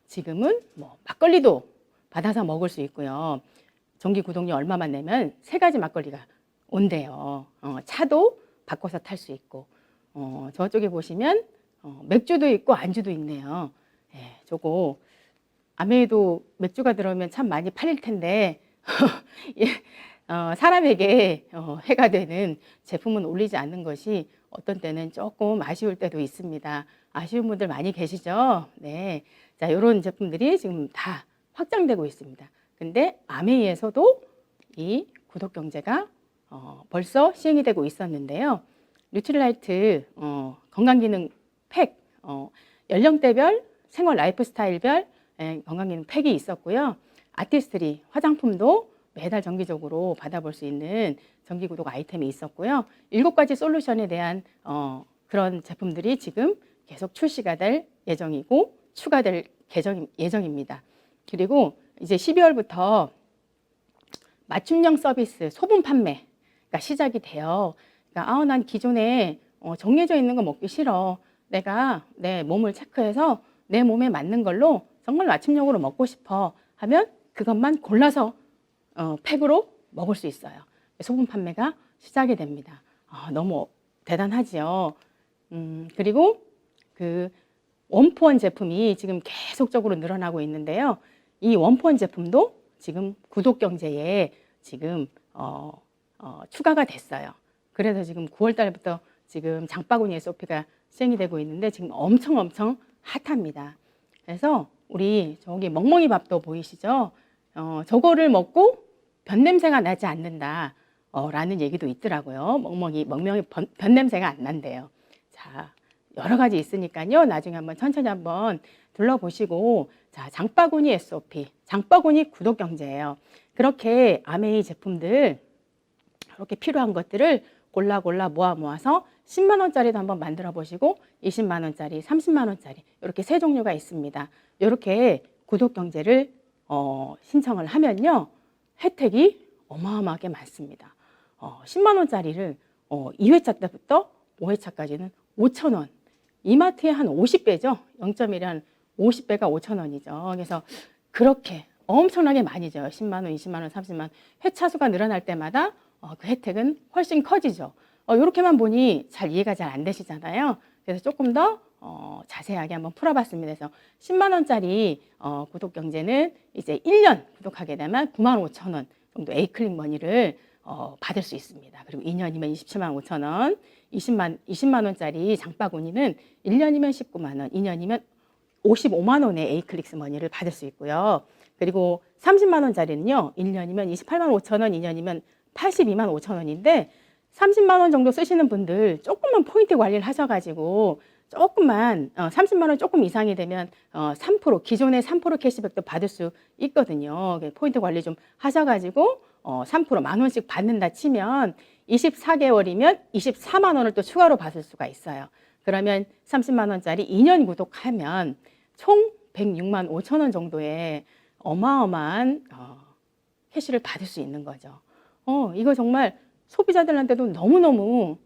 지금은 뭐 막걸리도 받아서 먹을 수 있고요. 정기 구독료 얼마만 내면 3가지 막걸리가 온대요. 차도 바꿔서 탈 수 있고, 저쪽에 보시면 맥주도 있고 안주도 있네요. 예, 저거 아메이도 맥주가 들어오면 참 많이 팔릴 텐데 예, 사람에게 해가 되는 제품은 올리지 않는 것이 어떤 때는 조금 아쉬울 때도 있습니다. 아쉬운 분들 많이 계시죠? 네. 자, 이런 제품들이 지금 다 확장되고 있습니다. 근데 아메이에서도 이 구독 경제가 벌써 시행이 되고 있었는데요. 뉴트리라이트 건강기능 팩, 연령대별, 생활 라이프 스타일별 건강기능 팩이 있었고요. 아티스트리 화장품도 매달 정기적으로 받아볼 수 있는 정기구독 아이템이 있었고요. 7가지 솔루션에 대한 그런 제품들이 지금 계속 출시가 될 예정이고 추가될 예정입니다. 그리고 이제 12월부터 맞춤형 서비스 소분 판매가 시작이 돼요. 그러니까 난 기존에 정해져 있는 거 먹기 싫어. 내가 내 몸을 체크해서 내 몸에 맞는 걸로 정말 맞춤형으로 먹고 싶어 하면 그것만 골라서 팩으로 먹을 수 있어요. 소분 판매가 시작이 됩니다. 너무 대단하지요. 그리고 그 원포원 제품이 지금 계속적으로 늘어나고 있는데요. 이 원포원 제품도 지금 구독 경제에 지금 추가가 됐어요. 그래서 지금 9월 달부터 지금 장바구니 SOP가 시행이 되고 있는데 지금 엄청 핫합니다. 그래서 우리 저기 멍멍이 밥도 보이시죠? 저거를 먹고 변냄새가 나지 않는다 라는 얘기도 있더라고요. 멍멍이 변냄새가 안 난대요. 자, 여러 가지 있으니까요. 나중에 한번 천천히 한번 둘러보시고, 자, 장바구니 SOP, 장바구니 구독 경제예요. 그렇게 아메이 제품들, 이렇게 필요한 것들을 골라 모아서 10만 원짜리도 한번 만들어 보시고 20만 원짜리, 30만 원짜리 이렇게 3종류가 있습니다. 이렇게 구독 경제를 신청을 하면요. 혜택이 어마어마하게 많습니다. 10만 원짜리를 2회차 때부터 5회차까지는 5천 원. 이마트에 한 50배죠. 0.1에 한 50배가 5천 원이죠. 그래서 그렇게 엄청나게 많이 줘요. 10만 원, 20만 원, 30만 원. 회차 수가 늘어날 때마다 그 혜택은 훨씬 커지죠. 이렇게만 보니 잘 이해가 잘 안 되시잖아요. 그래서 조금 더 자세하게 한번 풀어봤습니다. 그래서 10만 원짜리 구독 경제는 이제 1년 구독하게 되면 9만 5천 원 정도 에이클릭 머니를 받을 수 있습니다. 그리고 2년이면 27만 5천 원, 20만 원짜리 장바구니는 1년이면 19만 원, 2년이면 55만 원의 에이클릭스 머니를 받을 수 있고요. 그리고 30만 원짜리는요, 1년이면 28만 5천 원, 2년이면 82만 5천 원인데 30만 원 정도 쓰시는 분들 조금만 포인트 관리를 하셔가지고 조금만 30만 원 조금 이상이 되면 3% 기존의 3% 캐시백도 받을 수 있거든요. 포인트 관리 좀 하셔가지고 3% 만 원씩 받는다 치면 24개월이면 24만 원을 또 추가로 받을 수가 있어요. 그러면 30만 원짜리 2년 구독하면 총 106만 5천 원 정도의 어마어마한 캐시를 받을 수 있는 거죠. 이거 정말 소비자들한테도 너무너무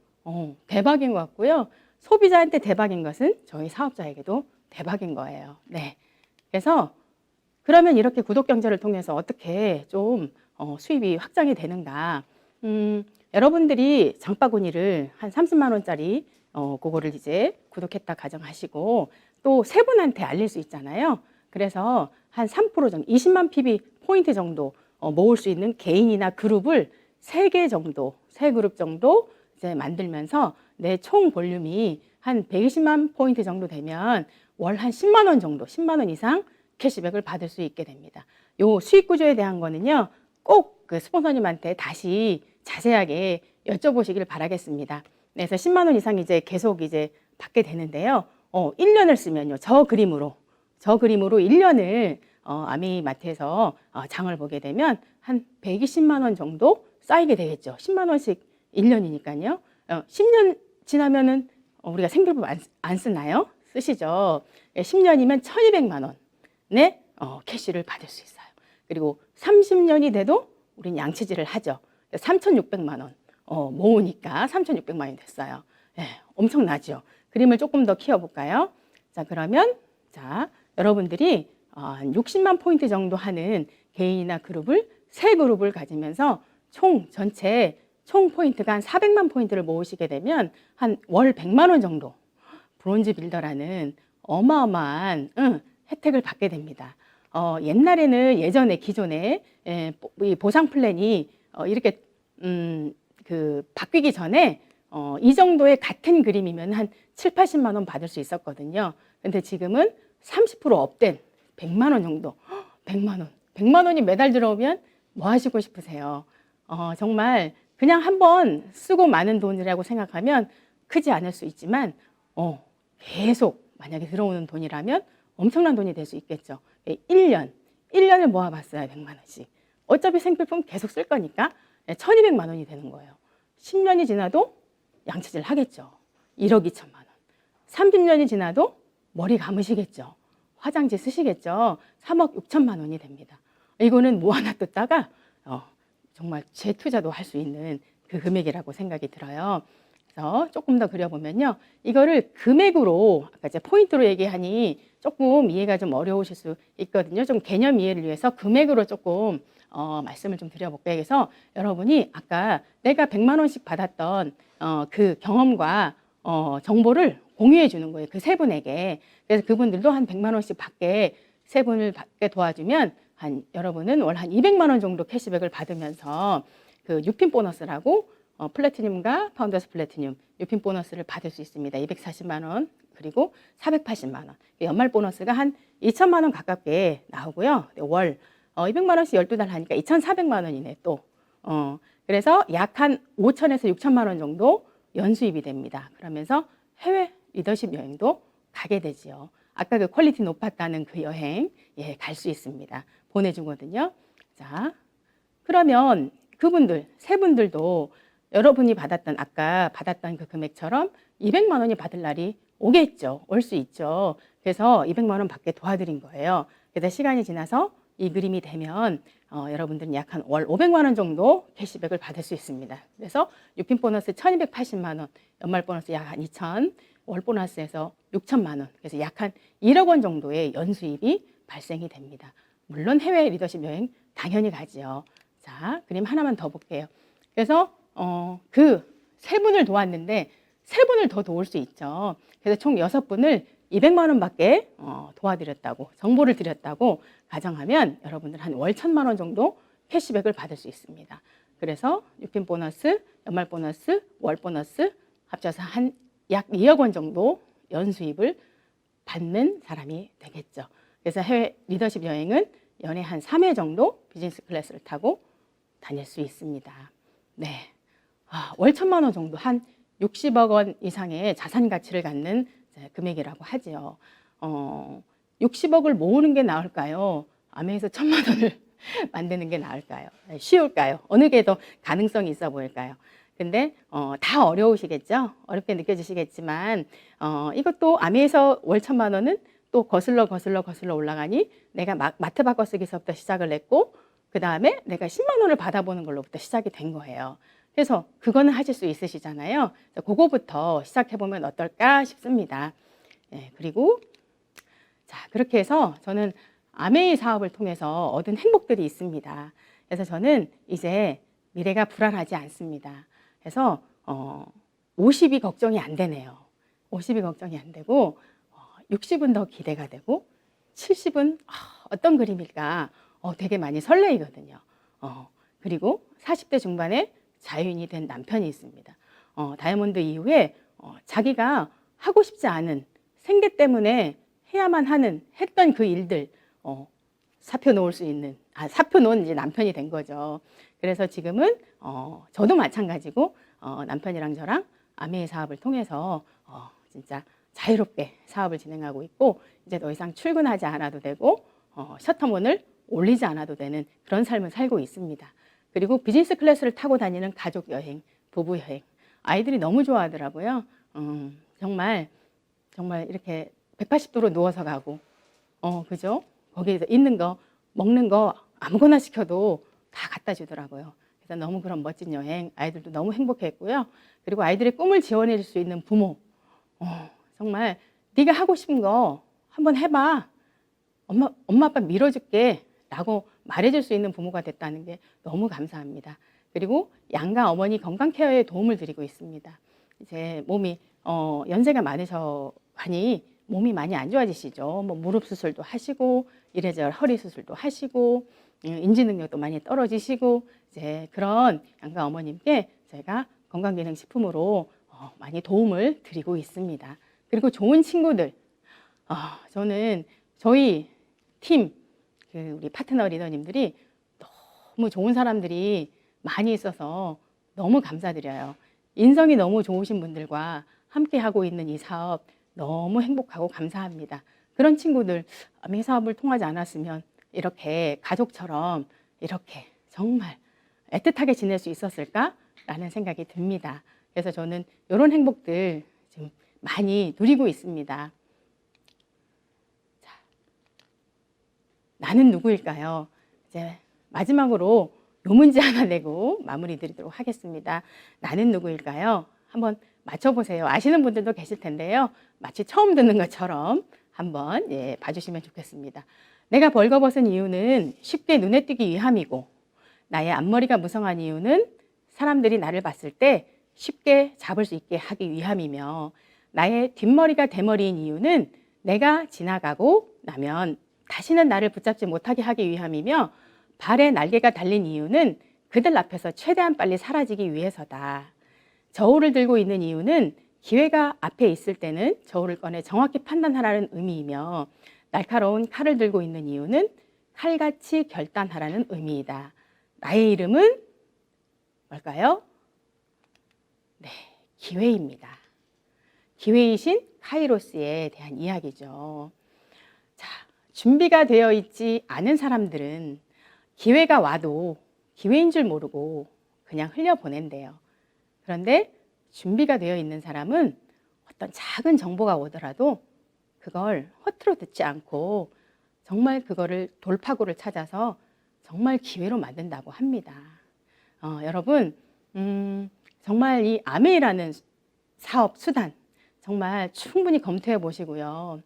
대박인 것 같고요. 소비자한테 대박인 것은 저희 사업자에게도 대박인 거예요. 네. 그래서 그러면 이렇게 구독 경제를 통해서 어떻게 좀 수입이 확장이 되는가? 여러분들이 장바구니를 한 30만 원짜리 그거를 이제 구독했다 가정하시고 또 세 분한테 알릴 수 있잖아요. 그래서 한 3% 정도, 20만 PB 포인트 정도 모을 수 있는 개인이나 그룹을 3개 정도, 3그룹 정도 이제 만들면서 내 총 볼륨이 한 120만 포인트 정도 되면 월 한 10만 원 정도, 10만 원 이상 캐시백을 받을 수 있게 됩니다. 요 수익 구조에 대한 거는요, 꼭 그 스폰서님한테 다시 자세하게 여쭤보시길 바라겠습니다. 그래서 10만 원 이상 이제 계속 이제 받게 되는데요. 1년을 쓰면요, 저 그림으로 1년을 아미마트에서 장을 보게 되면 한 120만 원 정도 쌓이게 되겠죠. 10만 원씩 1년이니까요. 10년 지나면은 우리가 생필품 안 쓰나요? 쓰시죠. 10년이면 1200만 원의 캐시를 받을 수 있어요. 그리고 30년이 돼도 우린 양치질을 하죠. 3600만 원 모으니까 3600만 원이 됐어요. 엄청나죠. 그림을 조금 더 키워볼까요? 자, 그러면 여러분들이 60만 포인트 정도 하는 개인이나 그룹을 세 그룹을 가지면서 전체 총 포인트가 한 400만 포인트를 모으시게 되면 한 월 100만 원 정도 브론즈 빌더라는 어마어마한 혜택을 받게 됩니다. 예전에 기존에 이 보상 플랜이 이렇게 바뀌기 전에 이 정도의 같은 그림이면 한 7, 80만 원 받을 수 있었거든요. 근데 지금은 30% 업된 100만 원 정도. 100만 원. 100만 원이 매달 들어오면 뭐 하시고 싶으세요? 정말 그냥 한번 쓰고 많은 돈이라고 생각하면 크지 않을 수 있지만 계속 만약에 들어오는 돈이라면 엄청난 돈이 될 수 있겠죠. 1년을 모아봤어요. 100만 원씩. 어차피 생필품 계속 쓸 거니까 1200만 원이 되는 거예요. 10년이 지나도 양치질 하겠죠. 1억 2천만 원. 30년이 지나도 머리 감으시겠죠. 화장지 쓰시겠죠. 3억 6천만 원이 됩니다. 이거는 모아놔뒀다가 정말 재투자도 할 수 있는 그 금액이라고 생각이 들어요. 그래서 조금 더 그려보면요. 이거를 금액으로, 아까 이제 포인트로 얘기하니 조금 이해가 좀 어려우실 수 있거든요. 좀 개념 이해를 위해서 금액으로 조금 말씀을 좀 드려볼게요. 그래서 여러분이 아까 내가 100만 원씩 받았던 그 경험과 정보를 공유해 주는 거예요. 그 세 분에게. 그래서 그분들도 한 100만 원씩 받게, 세 분을 받게 도와주면 여러분은 월 한 200만 원 정도 캐시백을 받으면서 그 6핀 보너스라고 플래티늄과 파운더스 플래티늄 6핀 보너스를 받을 수 있습니다. 240만 원 그리고 480만 원. 연말 보너스가 한 2천만 원 가깝게 나오고요. 월 200만 원씩 12달 하니까 2,400만 원이네 또. 그래서 약 한 5천에서 6천만 원 정도 연수입이 됩니다. 그러면서 해외 리더십 여행도 가게 되지요. 아까 그 퀄리티 높았다는 그 여행 갈 수 있습니다. 보내주거든요. 자, 그러면 그분들 세 분들도 여러분이 아까 받았던 그 금액처럼 200만 원이 받을 날이 오겠죠. 올 수 있죠. 그래서 200만 원 받게 도와드린 거예요. 그래서 시간이 지나서 이 그림이 되면 여러분들은 약 한 월 500만 원 정도 캐시백을 받을 수 있습니다. 그래서 6핀 보너스 1280만 원, 연말 보너스 약 한 2천, 월 보너스에서 6천만 원, 그래서 약 한 1억 원 정도의 연수입이 발생이 됩니다. 물론 해외 리더십 여행 당연히 가지요. 자, 그림 하나만 더 볼게요. 그래서 그 세 분을 도왔는데 세 분을 더 도울 수 있죠. 그래서 총 6분을 200만 원밖에 도와드렸다고, 정보를 드렸다고 가정하면 여러분들 한 월 1,000만 원 정도 캐시백을 받을 수 있습니다. 그래서 6핀 보너스, 연말 보너스, 월 보너스 합쳐서 한 약 2억 원 정도 연수입을 받는 사람이 되겠죠. 그래서 해외 리더십 여행은 연에 한 3회 정도 비즈니스 클래스를 타고 다닐 수 있습니다. 네. 월 1,000만 원 정도, 한 60억 원 이상의 자산 가치를 갖는 금액이라고 하지요. 60억을 모으는 게 나을까요? 아메에서 1,000만 원을 만드는 게 나을까요? 쉬울까요? 어느 게 더 가능성이 있어 보일까요? 근데 다 어려우시겠죠? 어렵게 느껴지시겠지만 이것도 아메에서 월 1,000만 원은 또 거슬러 올라가니 내가 마트 바꿔 쓰기서부터 시작을 했고 그 다음에 내가 10만 원을 받아보는 걸로부터 시작이 된 거예요. 그래서 그거는 하실 수 있으시잖아요. 그거부터 시작해보면 어떨까 싶습니다. 그리고 그렇게 해서 저는 아메이 사업을 통해서 얻은 행복들이 있습니다. 그래서 저는 이제 미래가 불안하지 않습니다. 그래서 50이 걱정이 안 되네요. 50이 걱정이 안 되고 60은 더 기대가 되고 70은 어떤 그림일까 되게 많이 설레이거든요. 그리고 40대 중반에 자유인이 된 남편이 있습니다. 다이아몬드 이후에 자기가 하고 싶지 않은 생계 때문에 해야만 했던 그 일들 사표 놓을 수 있는, 사표 놓은 이제 남편이 된 거죠. 그래서 지금은 저도 마찬가지고 남편이랑 저랑 아메이 사업을 통해서 진짜 자유롭게 사업을 진행하고 있고 이제 더 이상 출근하지 않아도 되고 셔터문을 올리지 않아도 되는 그런 삶을 살고 있습니다. 그리고 비즈니스 클래스를 타고 다니는 가족 여행, 부부 여행. 아이들이 너무 좋아하더라고요. 정말 이렇게 180도로 누워서 가고, 그죠? 거기에서 있는 거, 먹는 거 아무거나 시켜도 다 갖다 주더라고요. 그래서 너무 그런 멋진 여행, 아이들도 너무 행복했고요. 그리고 아이들의 꿈을 지원해 줄 수 있는 부모, 정말 네가 하고 싶은 거 한번 해봐. 엄마 아빠 밀어줄게 라고 말해줄 수 있는 부모가 됐다는 게 너무 감사합니다. 그리고 양가 어머니 건강 케어에 도움을 드리고 있습니다. 이제 몸이 연세가 많으셔 가니 몸이 많이 안 좋아지시죠. 뭐 무릎 수술도 하시고 이래저래 허리 수술도 하시고 인지 능력도 많이 떨어지시고 이제 그런 양가 어머님께 저희가 건강기능식품으로 많이 도움을 드리고 있습니다. 그리고 좋은 친구들, 저는 저희 팀, 우리 파트너 리더님들이 너무 좋은 사람들이 많이 있어서 너무 감사드려요. 인성이 너무 좋으신 분들과 함께 하고 있는 이 사업 너무 행복하고 감사합니다. 그런 친구들, 이 사업을 통하지 않았으면 이렇게 가족처럼 이렇게 정말 애틋하게 지낼 수 있었을까라는 생각이 듭니다. 그래서 저는 이런 행복들 지금 많이 누리고 있습니다. 자, 나는 누구일까요? 이제 마지막으로 요 문제 하나 내고 마무리 드리도록 하겠습니다. 나는 누구일까요? 한번 맞춰보세요. 아시는 분들도 계실 텐데요. 마치 처음 듣는 것처럼 한번 봐주시면 좋겠습니다. 내가 벌거벗은 이유는 쉽게 눈에 띄기 위함이고, 나의 앞머리가 무성한 이유는 사람들이 나를 봤을 때 쉽게 잡을 수 있게 하기 위함이며, 나의 뒷머리가 대머리인 이유는 내가 지나가고 나면 다시는 나를 붙잡지 못하게 하기 위함이며, 발에 날개가 달린 이유는 그들 앞에서 최대한 빨리 사라지기 위해서다. 저울을 들고 있는 이유는 기회가 앞에 있을 때는 저울을 꺼내 정확히 판단하라는 의미이며, 날카로운 칼을 들고 있는 이유는 칼같이 결단하라는 의미이다. 나의 이름은 뭘까요? 네, 기회입니다. 기회이신 카이로스에 대한 이야기죠. 자, 준비가 되어 있지 않은 사람들은 기회가 와도 기회인 줄 모르고 그냥 흘려보낸대요. 그런데 준비가 되어 있는 사람은 어떤 작은 정보가 오더라도 그걸 허투루 듣지 않고 정말 그거를 돌파구를 찾아서 정말 기회로 만든다고 합니다. 여러분, 정말 이 아메이라는 사업 수단 정말 충분히 검토해 보시고요.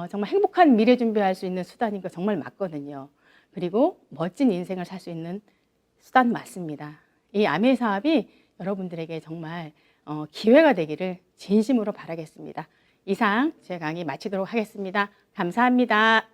정말 행복한 미래 준비할 수 있는 수단인 거 정말 맞거든요. 그리고 멋진 인생을 살 수 있는 수단 맞습니다. 이 아메이 사업이 여러분들에게 정말 기회가 되기를 진심으로 바라겠습니다. 이상 제 강의 마치도록 하겠습니다. 감사합니다.